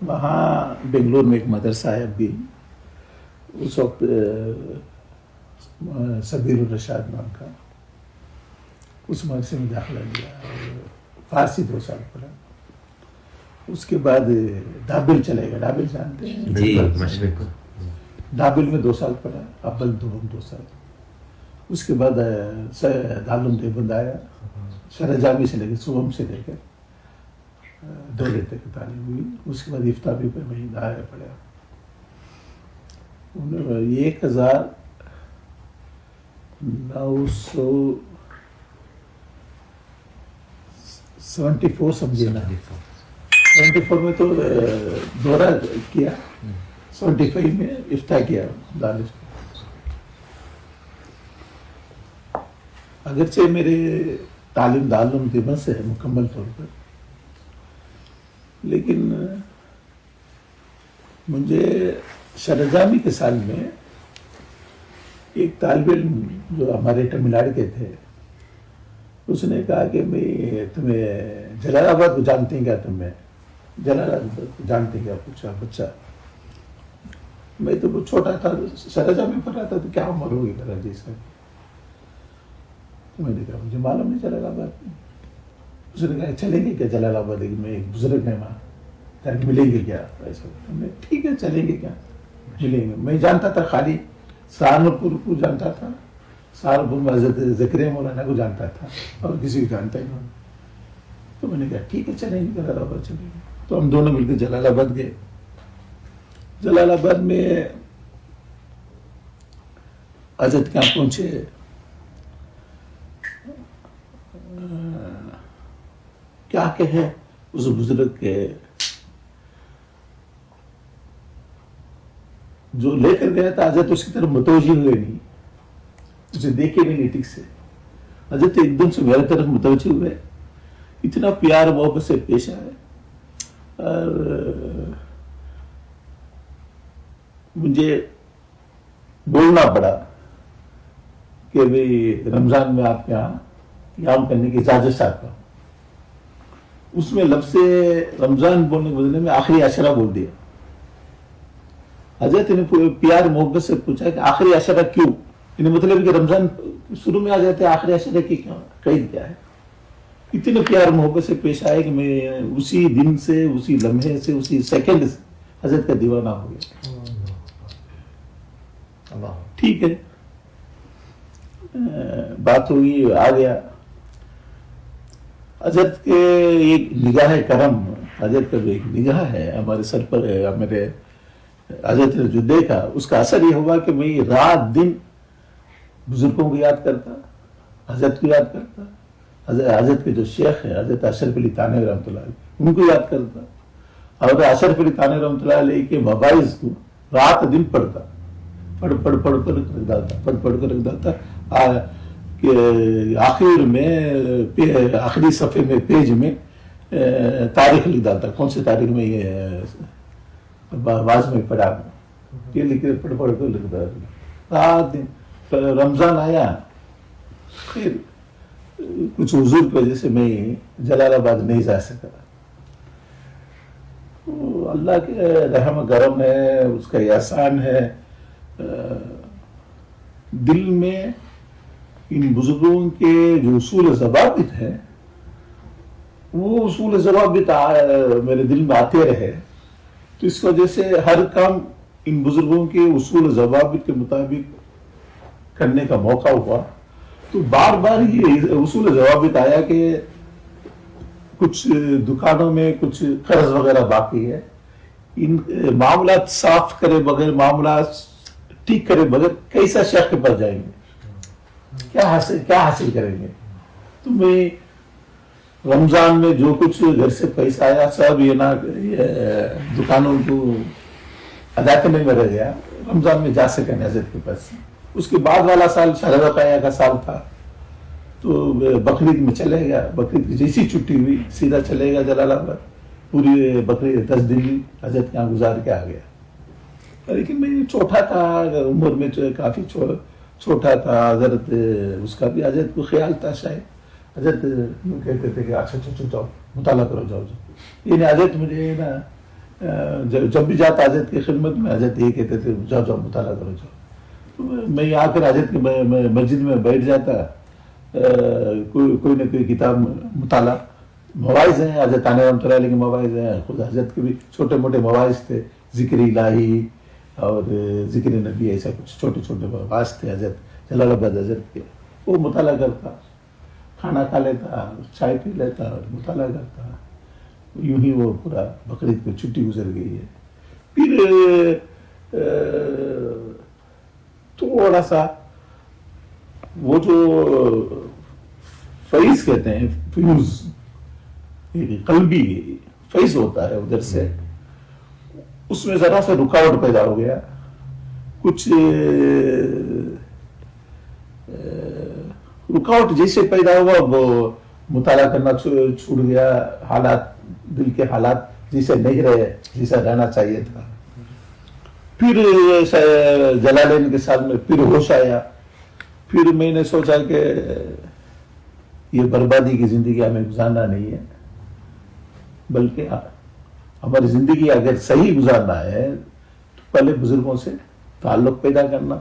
وہاں بنگلور میں ایک مدرسہ ہے اب بھی. اس وقت سبیر الرشاد نام کا اس مدرسے میں داخلہ لیا اور فارسی 2 سال پڑھا. اس کے بعد ڈابل چلے گا. ڈابل جانتے ہیں؟ جی مشرق. ڈابل میں 2 سال پڑھا. اول دوم 2 سال. اس کے بعد دارالعلوم دیوبند آیا. شرح جامی سے لے کے صوبم سے لے کر دولے تک تعلیم ہوئی. اس کے بعد افتابی پہ وہیں دائرہ پڑھا. 1974 سمجھے نا. 74 میں تو دورہ کیا. 75 میں افتاح کیا دارالعلوم. اگرچہ میرے تعلیم دارالعلوم دیوبند سے ہے مکمل طور پر, لیکن مجھے شرح جامی کے سال میں ایک طالب علم جو ہمارے تمل کے تھے, اس نے کہا کہ میں تمہیں جلال آباد کو جانتے ہیں کیا؟ تمہیں جلال آباد کو جانتے ہیں کیا؟ پوچھا بچہ. میں تو بہت چھوٹا تھا, شرح جامی پڑھ رہا تھا, تو کیا عمر ہوگی میرا جی سر. میں نے کہا مجھے معلوم نہیں جلال آباد. اس نے کہا چلیں گے کیا جلال آباد؟ میں ایک بزرگ ہے وہاں, ملیں گے کیا؟ ایسا ٹھیک ہے چلیں گے کیا, ملیں گے. میں جانتا تھا خالی سہارنپور کو جانتا تھا, سہارنپور میں حضرت زکریا مولانا کو جانتا تھا, اور کسی کو جانتا ہی نہیں. تو میں نے کہا ٹھیک ہے چلیں گے جلال آباد چلیں گے. تو ہم دونوں مل کے جلال آباد گئے. جلال آباد میں حضرت کہاں پہنچے, کیا کہے اس بزرگ کے, جو لے کر گیا تھا حضرت اس کی طرف متوجہ ہوئے نہیں, اسے دیکھے نہیں ٹھیک سے. حضرت ایک دم سے میری طرف متوجہ ہوئے, اتنا پیار محبت سے پیش آئے, اور مجھے بولنا پڑا کہ بھئی رمضان میں آپ کے یہاں قیام کرنے کی اجازت چاہتا ہوں. اس میں لفظ رمضان بولنے کے بدلے میں آخری عشرہ بول دیا. حضرت نے پیار محبت سے پوچھا کہ آخری عشرہ کیوں؟ انہیں مطلب کہ رمضان شروع میں آ جاتے ہیں, آخری عشرہ کی قید کیا ہے؟ اتنے پیار محبت سے پیش آئے کہ میں اسی دن سے, اسی لمحے سے, اسی سیکنڈ سے حضرت کا دیوانہ ہو گیا. ٹھیک ہے, بات ہوئی, آ گیا. حضرت کے ایک نگاہ کرم, حضرت کا جو ایک نگاہ ہے ہمارے سر پر ہے, ہمارے حضرت نے جو دیکھا, اس کا اثر یہ ہوا کہ میں رات دن بزرگوں کو یاد کرتا, حضرت کو یاد کرتا, حضرت کے جو شیخ ہے حضرت اشرف علی تھانوی رحمۃ اللہ علیہ, ان کو یاد کرتا, اور اشرف علی تھانوی رحمۃ اللہ علیہ کے مواعظ کو رات دن پڑھتا, پڑھ کر رکھ ڈالتا کہ آخر میں آخری صفحے میں پیج میں تاریخ لکھ ڈالتا, کون سے تاریخ میں یہ آواز میں پڑھا, یہ لکھ کر پڑھ کر لکھ ڈالتا رات دن. رمضان آیا, پھر کچھ حضور کی وجہ سے میں جلال آباد نہیں جا سکا. اللہ کے رحم کرم ہے, اس کا احسان ہے. دل میں ان بزرگوں کے جو اصول ضوابط ہیں, وہ اصول ضوابط میرے دل میں آتے رہے, تو اس وجہ سے ہر کام ان بزرگوں کے اصول ضوابط کے مطابق کرنے کا موقع ہوا. تو بار بار یہ اصول ضوابط آیا کہ کچھ دکانوں میں کچھ قرض وغیرہ باقی ہے, ان معاملات صاف کرے بغیر, معاملات ٹھیک کرے بغیر کیسا شیخ کے پاس جائیں گے, کیا حاصل کریں گے. تو میں رمضان میں جو کچھ گھر سے پیسہ آیا سب یہ نا دکانوں کو ادا کرنے میں رہ گیا. رمضان میں جا سکے حضرت کے پاس. اس کے بعد والا سال شرح وقایہ کا سال تھا, تو بقرعید میں چلے گیا. بقرعید کی جیسی چھٹی ہوئی سیدھا چلے گیا جلال آباد. پوری بقرعید 10 دن حضرت کے یہاں گزار کے آ گیا. لیکن میں چھوٹا تھا, عمر میں کافی چھوٹا تھا. حضرت اس کا بھی حضرت کو خیال تھا شاید. حضرت کہتے تھے کہ اچھا جاؤ مطالعہ کرو, جاؤ. یعنی حضرت مجھے نا جب بھی جاتا حضرت کی خدمت میں حضرت یہ کہتے تھے جاؤ جاؤ مطالعہ کرو جاؤ. تو میں آ کر حضرت کی مسجد میں بیٹھ جاتا, کوئی نہ کوئی کتاب مطالعہ. مواعظ ہیں حضرت ثانیہ رحمۃ اللہ علیہ کے مواعظ ہیں, خود حضرت کے بھی چھوٹے موٹے مواعظ تھے, ذکر الہی اور ذکر نبی, ایسا کچھ چھوٹے چھوٹے مواعظ تھے حضرت جلال آباد حضرت کے. وہ مطالعہ کرتا, کھانا کھا لیتا, چائے پی لیتا اور مطالعہ کرتا. یوں ہی وہ پورا بقرعید پہ چھٹی گزر گئی ہے. پھر تھوڑا سا وہ جو فیض کہتے ہیں, فیوز قلبی فیض ہوتا ہے ادھر سے, اس میں ذرا سا رکاوٹ پیدا ہو گیا. کچھ رکاوٹ جیسے پیدا ہوا وہ مطالعہ کرنا چھوٹ گیا. حالات, دل کے حالات جیسے نہیں رہے جیسا رہنا چاہیے تھا. پھر جلالین کے ساتھ میں پھر ہوش آیا. پھر میں نے سوچا کہ یہ بربادی کی زندگی ہمیں گزارنا نہیں ہے, بلکہ ہماری زندگی اگر صحیح گزارنا ہے تو پہلے بزرگوں سے تعلق پیدا کرنا,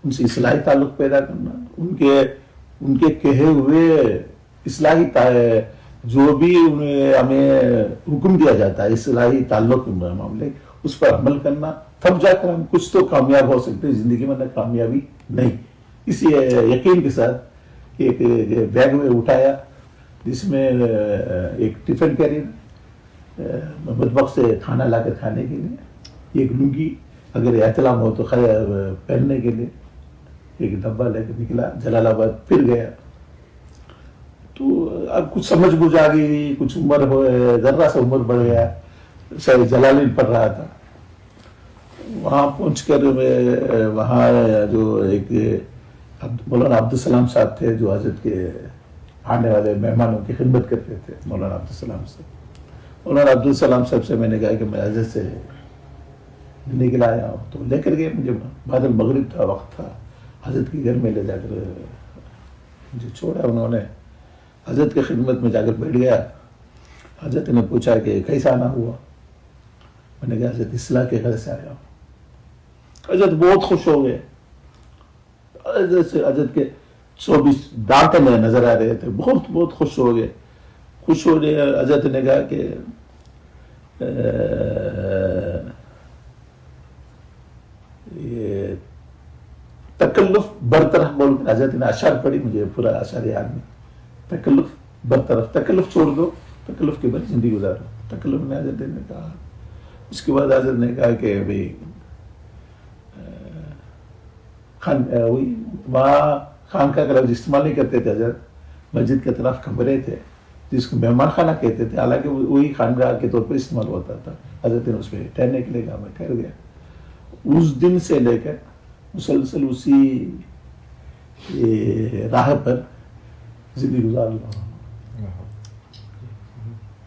ان سے اصلاحی تعلق پیدا کرنا, ان کے کہے ہوئے اصلاحی جو بھی ہمیں حکم دیا جاتا ہے اصلاحی تعلق معاملے, اس پر عمل کرنا. تب جا کر ہم کچھ تو کامیاب ہو سکتے ہیں زندگی میں, نہ کامیابی نہیں. اسی یقین کے ساتھ ایک بیگ میں اٹھایا جس میں ایک ٹفن کیریئر, مطبخ سے کھانا لا کر کھانے کے لیے, ایک لنگی اگر احتلام ہو تو پہننے کے لیے, ایک ڈبہ لے کے نکلا جلال آباد. پھر گیا تو اب کچھ سمجھ بوجھ آ گئی, کچھ عمر ہو, ذرا سا عمر بڑھ گیا. شاید جلالین پڑھ رہا تھا. وہاں پہنچ کر وہاں جو ایک مولانا عبدالسلام صاحب تھے جو حضرت کے آنے والے مہمانوں کی خدمت کرتے تھے, مولانا عبدالسلام صاحب. مولانا عبدالسلام صاحب سے میں نے کہا کہ میں حضرت سے ملنے کے لیے آیا ہوں. تو لے کر گئے مجھے, بعد المغرب تھا, وقت تھا, حضرت کے گھر میں لے جا کر مجھے چھوڑا. انہوں نے حضرت کی خدمت میں جا کر بیٹھ گیا. حضرت نے پوچھا کہ کیسا آنا ہوا. میں نے کہا حضرت اصلاح کے گھر سے آیا ہوں. حضرت بہت خوش ہو گئے. حضرت کے 24 دانت میں نظر آ رہے تھے, بہت بہت خوش ہو گئے. خوش ہو گئے. حضرت نے کہا کہ یہ تکلف برطرف بول کر حضرت نے اشعار پڑھی. مجھے پورا اشعار یاد نہیں. تکلف برطرف, تکلف چھوڑ دو, تکلف کے بعد زندگی گزارو. تکلف میں حضرت نے کہا. اس کے بعد حضرت نے کہا کہ بھائی وہاں خانقاہ کا لفظ استعمال نہیں کرتے تھے حضرت. مسجد کے طرف کمرے تھے جس کو مہمان خانہ کہتے تھے, حالانکہ وہی خانقاہ کے طور پر استعمال ہوتا تھا. حضرت نے اس پہ ٹھہرنے کے لیے کہا, میں ٹھہر گیا. اس دن سے لے کر مسلسل اسی راہ پر زندگی گزار رہا ہوں.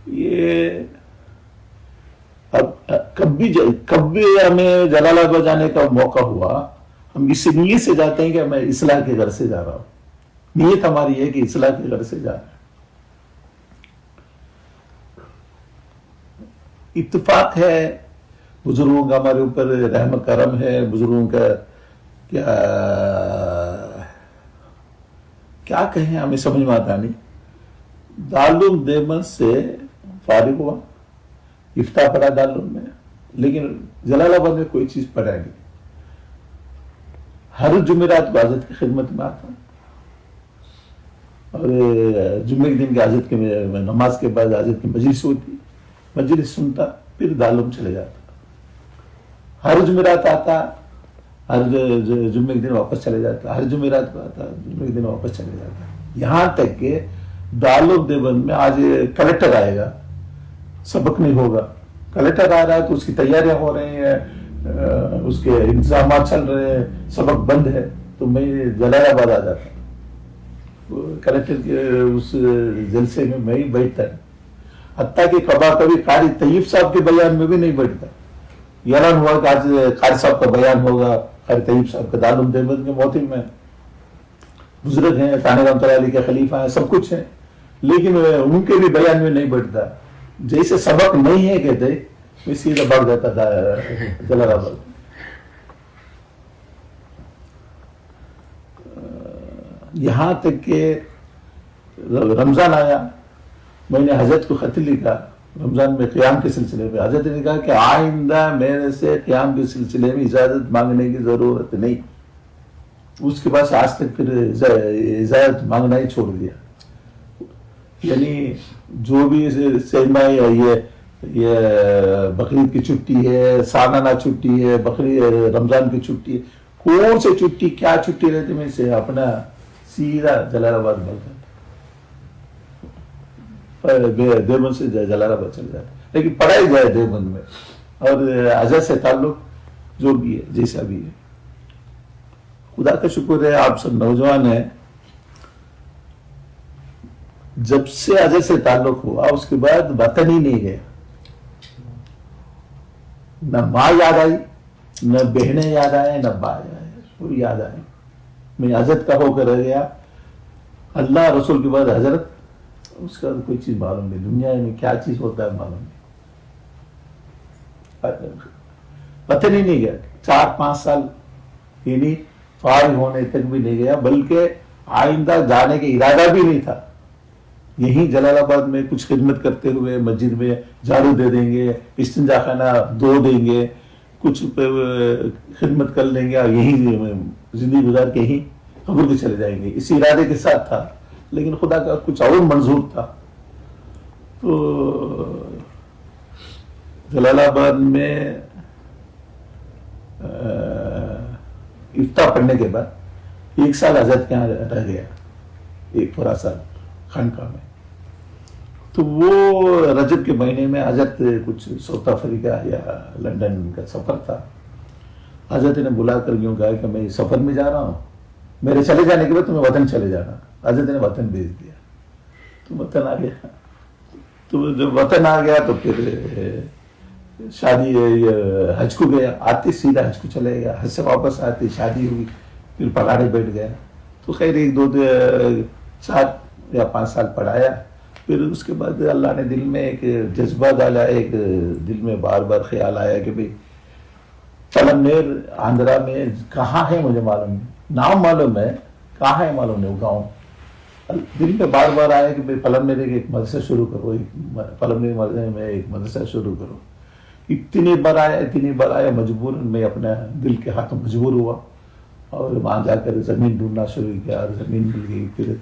یہ اب کب بھی ہمیں جلال آباد جانے کا موقع ہوا, ہم اس نیت سے جاتے ہیں کہ میں اصلاح کے گھر سے جا رہا ہوں. نیت ہماری ہے کہ اصلاح کے گھر سے جا رہا ہے. اتفاق ہے, بزرگوں کا ہمارے اوپر رحم کرم ہے. بزرگوں کا کیا کہیں, ہمیں سمجھ میں آتا نہیں. دارالعلوم دیوبند سے فارغ ہوا, افتاح پڑھا دارالعلوم میں, لیکن جلال آباد میں کوئی چیز پڑھا نہیں. ہر جمعرات کو حضرت کی خدمت میں آتا, اور جمعے کے دن کے حضرت کے نماز کے بعد حضرت کی مجلس ہوتی, مجلس سنتا, پھر دارالعلوم چلے جاتا. ہر جمعرات آتا, ہر جمعے کے دن واپس چلے جاتا. ہر جمعرات کو آتا, جمعے کے دن واپس چلے جاتا. یہاں تک کہ دارالعلوم دیوبند میں آج کلیکٹر آئے گا, سبق نہیں ہوگا. کلیکٹر آ رہا ہے تو اس کی تیاریاں ہو رہی ہیں, اس کے انتظامات چل رہے ہیں, سبق بند ہے, تو میں جلال آباد آ جاتا. کلیکٹر کے اس جلسے میں ہی بیٹھتا ہے. حتیٰ کہ کبھی قاری طیب صاحب کے بیان میں بھی نہیں بیٹھتا. یہ اعلان ہوا کہ آج قاری صاحب کا بیان ہوگا. قاری طیب صاحب کا دارالعلوم دیوبند کے محتم ہیں, بزرگ ہیں, ثانیہ رحمۃ اللہ علیہ کے خلیفہ ہیں, سب کچھ ہیں, لیکن ان کے بھی بیان میں نہیں بیٹھتا. جیسے سبق نہیں ہے کہتے, میں سیدھا بھاگ جاتا تھا جلال آباد. یہاں تک کہ رمضان آیا, میں نے حضرت کو خط لکھا رمضان میں قیام کے سلسلے میں. حضرت نے کہا کہ آئندہ میرے سے قیام کے سلسلے میں اجازت مانگنے کی ضرورت نہیں. اس کے بعد آج تک پھر اجازت مانگنا ہی چھوڑ دیا. یعنی جو بھی سیما یہ بقرعید کی چھٹی ہے, سالانہ چھٹی ہے, رمضان کی چھٹی ہے, کون سے چھٹی کیا چھٹی رہتی, میں سے اپنا سیدھا جلال آباد بھرتا, دیوبند سے جلال آباد چل جاتا. لیکن پڑھائی جائے دیوبند میں, اور حضرت سے تعلق جو بھی ہے جیسا بھی ہے. خدا کا شکر ہے آپ سب نوجوان ہیں, جب سے حضرت سے تعلق ہوا اس کے بعد وطن ہی نہیں گیا. نہ ماں یاد آئی, نہ بہنیں یاد آئے, نہ بھائی آئے, کوئی یاد آئے. میں حضرت کا ہو کر رہ گیا. اللہ رسول کے بعد حضرت, اس کا کوئی چیز معلوم نہیں. دنیا میں کیا چیز ہوتا ہے معلوم نہیں. وطن ہی نہیں گیا. 4-5 سال یعنی فارغ ہونے تک بھی نہیں گیا, بلکہ آئندہ جانے کا ارادہ بھی نہیں تھا. یہیں جلال آباد میں کچھ خدمت کرتے ہوئے مسجد میں جھاڑو دے دیں گے, استنجا خانہ دھو دیں گے, کچھ خدمت کر لیں گے, اور یہیں زندگی گزار کے ہی قبر کے چلے جائیں گے, اسی ارادے کے ساتھ تھا. لیکن خدا کا کچھ اور منظور تھا. تو جلال آباد میں افتاح پڑھنے کے بعد 1 سال حضرت کے یہاں رہ گیا, 1 پورا سال خانقاہ میں. تو وہ رجب کے مہینے میں حضرت کچھ ساؤتھ افریقہ یا لندن کا سفر تھا. حضرت نے بلا کر یوں کہا کہ میں سفر میں جا رہا ہوں, میرے چلے جانے کے بعد تمہیں وطن چلے جانا. حضرت نے وطن بھیج دیا, تو وطن آ گیا. تو جب وطن آ گیا تو پھر شادی حج کو گیا, آتے سیدھا حج کو چلے گیا. حج سے واپس آتے شادی ہوئی, پھر پڑھانے بیٹھ گیا. تو خیر 1-2-4 یا 5 سال پڑھایا. پھر اس کے بعد اللہ نے دل میں ایک جذبہ ڈالا, ایک دل میں بار بار خیال آیا کہ بھئی پلمنیر آندھرا میں کہاں ہے مجھے معلوم نہیں, نام معلوم ہے, کہاں ہے معلوم نہیں وہ گاؤں. دل میں بار بار آیا کہ بھئی پلمنیر ایک مدرسہ شروع کرو, پلمنیر میں ایک مدرسہ شروع کرو. اتنی بار آیا, مجبور میں اپنا دل کے ہاتھوں مجبور ہوا, اور وہاں جا کر زمین ڈھونڈنا شروع کیا, اور زمین مل گئی. پھر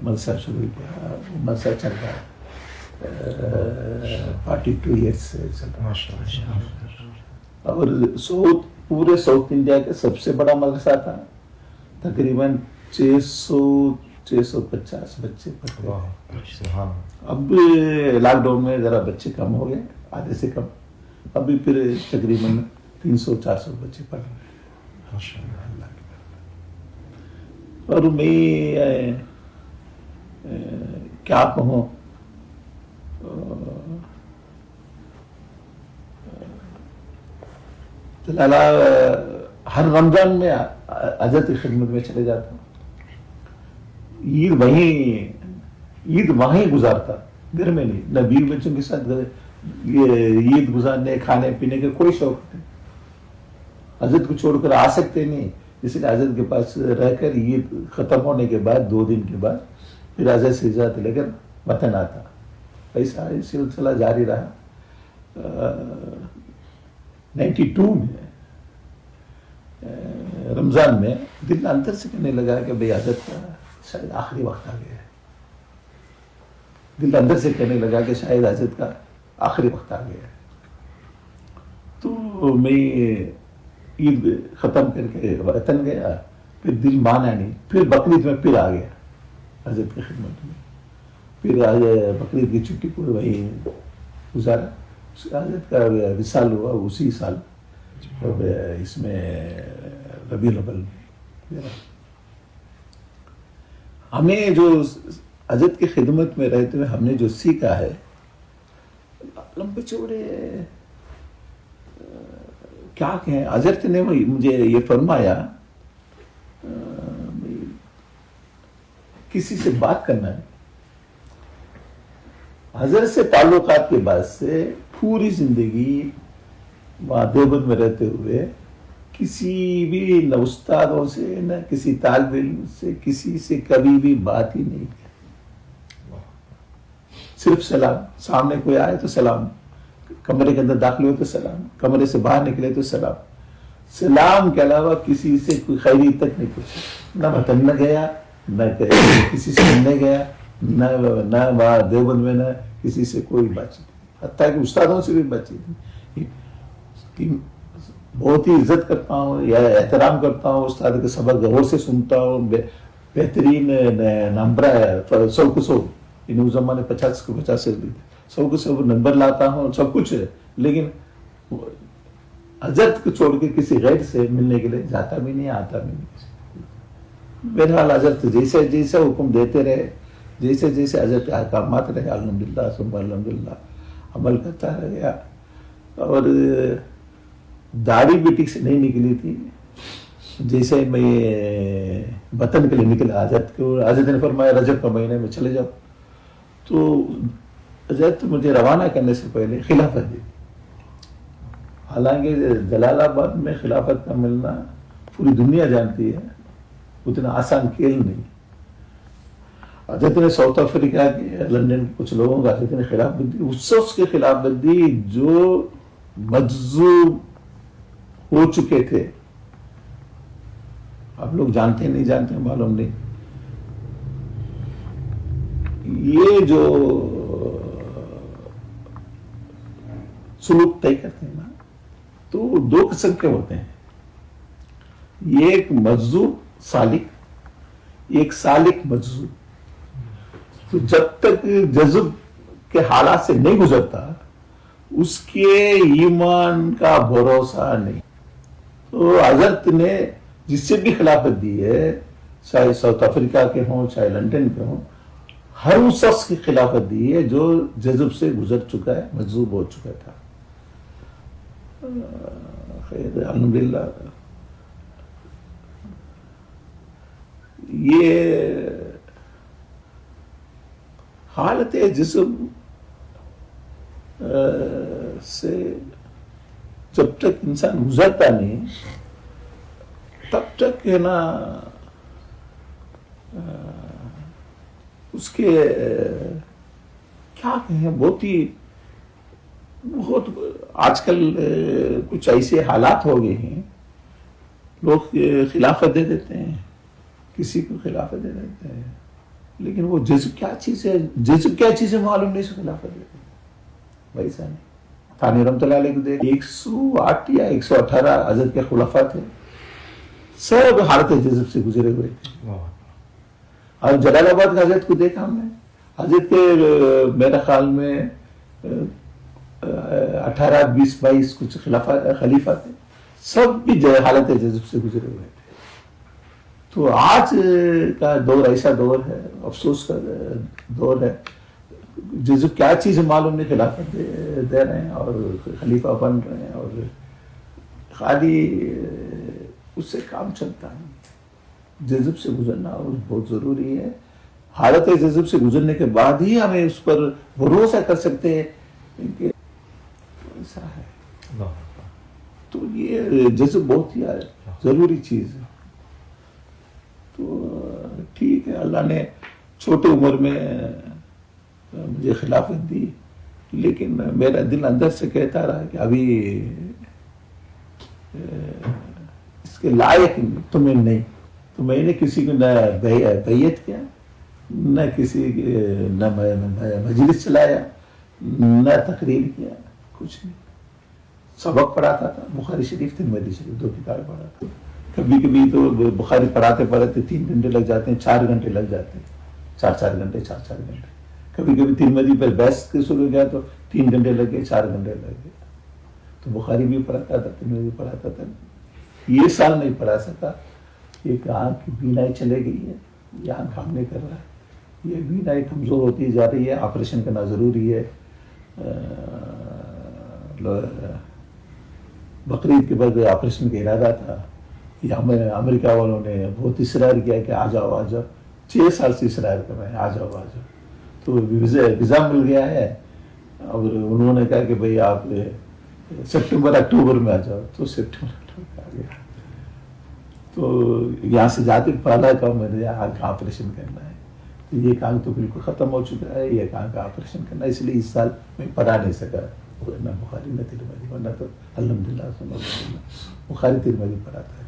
مدرسہ شروع کیا, مدرسہ چل رہا 42 ایئرس سے چل رہا. اور پورے ساؤتھ انڈیا کا سب سے بڑا مدرسہ تھا. تقریباً 650 بچے پڑھتے ہیں. اب لاک ڈاؤن میں ذرا بچے کم ہو گئے, آدھے سے کم. ابھی پھر تقریباً 300-400 بچے پڑھ رہے ہیں. اور میں کیا کہوں, ہر رمضان میں حضرت کی خدمت میں چلے جاتا ہوں. عید وہیں گزارتا, گھر میں نہیں. نہ بیوی بچوں کے ساتھ عید گزارنے کھانے پینے کے کوئی شوق نہیں. حضرت کو چھوڑ کر آ سکتے نہیں, اس لیے حضرت کے پاس رہ کر عید ختم ہونے کے بعد 2 دن کے بعد پھر حضرت سے اجازت لے کر وطن آتا. ایسا سلسلہ جاری رہا. 92 میں رمضان میں دل اندر سے کہنے لگا کہ بھئی حضرت کا شاید آخری وقت آ گیا ہے. دل اندر سے کہنے لگا کہ شاید حضرت کا آخری وقت آ گیا ہے. تو میں عید ختم کر کے وطن گیا. پھر دل مانا نہیں, پھر بقرعید میں پھر آ گیا حضرت کی خدمت میں. پھر بقرعید کی چھٹی کو وہی گزارا. حضرت کا وصال ہوا اسی سال, اس میں ربیع الاول. ہمیں جو حضرت کی خدمت میں رہتے ہوئے ہم نے جو سیکھا ہے, لمبے چوڑے کیا کہیں. حضرت نے مجھے یہ فرمایا, کسی سے بات کرنا ہے, حضرت سے تعلقات کے بعد سے پوری زندگی وہاں دیوبند میں رہتے ہوئے کسی بھی نہ استادوں سے نہ کسی طالب علم سے کسی سے کبھی بھی بات ہی نہیں کی. صرف سلام. سامنے کوئی آئے تو سلام, کمرے کے اندر داخل ہوئے تو سلام, کمرے سے باہر نکلے تو سلام. سلام کے علاوہ کسی سے کوئی خیری تک نہیں پوچھا. نہ وطن میں گیا, نہ کسی سے ملنے گیا, نہ وہاں دیوبند میں نہ کسی سے کوئی بات چیت. حتیٰ کہ استادوں سے بھی بات چیت. بہت ہی عزت کرتا ہوں یا احترام کرتا ہوں, استاد کے سبق غور سے سنتا ہوں, بہترین نمبر ہے 100 کو 100. اس زمانے 50 کو 50 سے 100 کو 100 نمبر لاتا ہوں, سب کچھ ہے. لیکن حضرت کو چھوڑ کے کسی غیر سے ملنے کے لیے جاتا بھی نہیں, آتا بھی نہیں. بہرحال حضرت جیسے جیسے حکم دیتے رہے, جیسے جیسے حضرت احکامات رہے, الحمدللہ ثم الحمدللہ عمل کرتا رہ گیا. اور داڑھی بھی ٹھیک سے نہیں نکلی تھی. جیسے میں وطن کے لیے نکلا, حضرت نے فرمایا رجب کا مہینے میں چلے جاؤ. تو حضرت مجھے روانہ کرنے سے پہلے خلافت دی. حالانکہ جلال آباد میں خلافت کا ملنا پوری دنیا جانتی ہے, اتنا آسان کھیل نہیں. حضرت نے ساؤتھ افریقہ کے لندن کے کچھ لوگوں کا حضرت نے خلافت دی. اس شخص کی خلافت دی جو مجذوب ہو چکے تھے. آپ لوگ جانتے نہیں جانتے معلوم نہیں. یہ جو سلوک طے کرتے ہیں نا, تو 2 قسم کے ہوتے ہیں. ایک مجذوب سالک, ایک سالک مجذوب. تو جب تک جذب کے حالات سے نہیں گزرتا اس کے ایمان کا بھروسہ نہیں. تو حضرت نے جس سے بھی خلافت دی ہے, چاہے ساؤتھ افریقہ کے ہوں چاہے لندن کے ہوں, ہر اس شخص کی خلافت دی ہے جو جذب سے گزر چکا ہے, مجذوب ہو چکا تھا. خیر الحمدللہ. یہ حالت جسم سے جب تک انسان گزرتا نہیں تب تک ہے نا اس کے کیا کہیں, بہت آج کل کچھ ایسے حالات ہو گئے ہیں, لوگ خلافت دے دیتے ہیں, کسی کو خلافت دے دیتے ہیں, لیکن وہ جذب کیا چیز ہے, جذب کیا چیز ہے معلوم نہیں, سے خلافت دیتے ہیں. ویسا نہیں. تھانی رحمۃ اللہ علیہ کو دیکھ 108 یا 118 حضرت کے خلفاء تھے, سب حالت جذب سے گزرے ہوئے تھے. اور جلال آباد کا حضرت کو دیکھا ہم نے, حضرت کے میرے خیال میں 18 20 22 کچھ خلیفہ تھے, سب بھی حالت جذب سے گزرے ہوئے تھے. تو آج کا دور ایسا دور ہے, افسوس کا دور ہے, جذب کیا چیز معلوم نہیں, خلافت دے رہے ہیں اور خلیفہ بن رہے ہیں, اور خالی اس سے کام چلتا ہے. جذب سے گزرنا بہت ضروری ہے. حالت جذب سے گزرنے کے بعد ہی ہمیں اس پر بھروسہ کر سکتے ہیں کہ ایسا ہے. تو یہ جذب بہت ہی ضروری چیز ہے. تو ٹھیک ہے, اللہ نے چھوٹے عمر میں مجھے خلافت دی, لیکن میرا دل اندر سے کہتا رہا کہ ابھی اس کے لائق تمہیں نہیں. تو میں نے کسی کو نہ بیعت کیا, نہ کسی نہ مجلس چلایا, نہ تقریر کیا, کچھ نہیں. سبق پڑھاتا تھا, بخاری شریف ترمذی شریف 2 کتابیں پڑھاتا. کبھی کبھی تو بخاری پڑھاتے پڑھاتے 3 گھنٹے لگ جاتے ہیں, 4 گھنٹے لگ جاتے ہیں, 4 گھنٹے 4 گھنٹے. کبھی کبھی ترمذی پر بحث کے شروع ہو گیا تو 3 گھنٹے لگ گئے, 4 گھنٹے لگ گئے. تو بخاری بھی پڑھاتا تھا, ترمذی بھی پڑھاتا تھا. یہ سال نہیں پڑھا سکا. ایک آنکھ کی بینائی چلے گئی ہے, یہ آنکھ کام نہیں کر رہا ہے, یہ بینائی کمزور ہوتی جا رہی ہے, آپریشن کرنا ضروری ہے. بقرعید کے بعد آپریشن کا ارادہ تھا. یہ ہمیں امریکہ والوں نے بہت اصرار کیا کہ آ جاؤ 6 سال سے اصرار کر رہے ہیں, آ جاؤ. تو ویزا مل گیا ہے, اور انہوں نے کہا کہ بھئی آپ سپٹمبر اکتوبر میں آ جاؤ، تو سپٹمبر اکتوبر میں آ گیا. تو یہاں سے جاتے پہلا کام میرے آنکھ کا آپریشن کرنا ہے. تو یہ کام تو بالکل ختم ہو چکا ہے، یہ کام کا آپریشن کرنا ہے، اس لیے اس سال میں پڑھا نہیں سکا، نہ بخاری نہ ترمذی، ورنہ تو الحمدللہ بخاری ترمذی پڑھا تھا.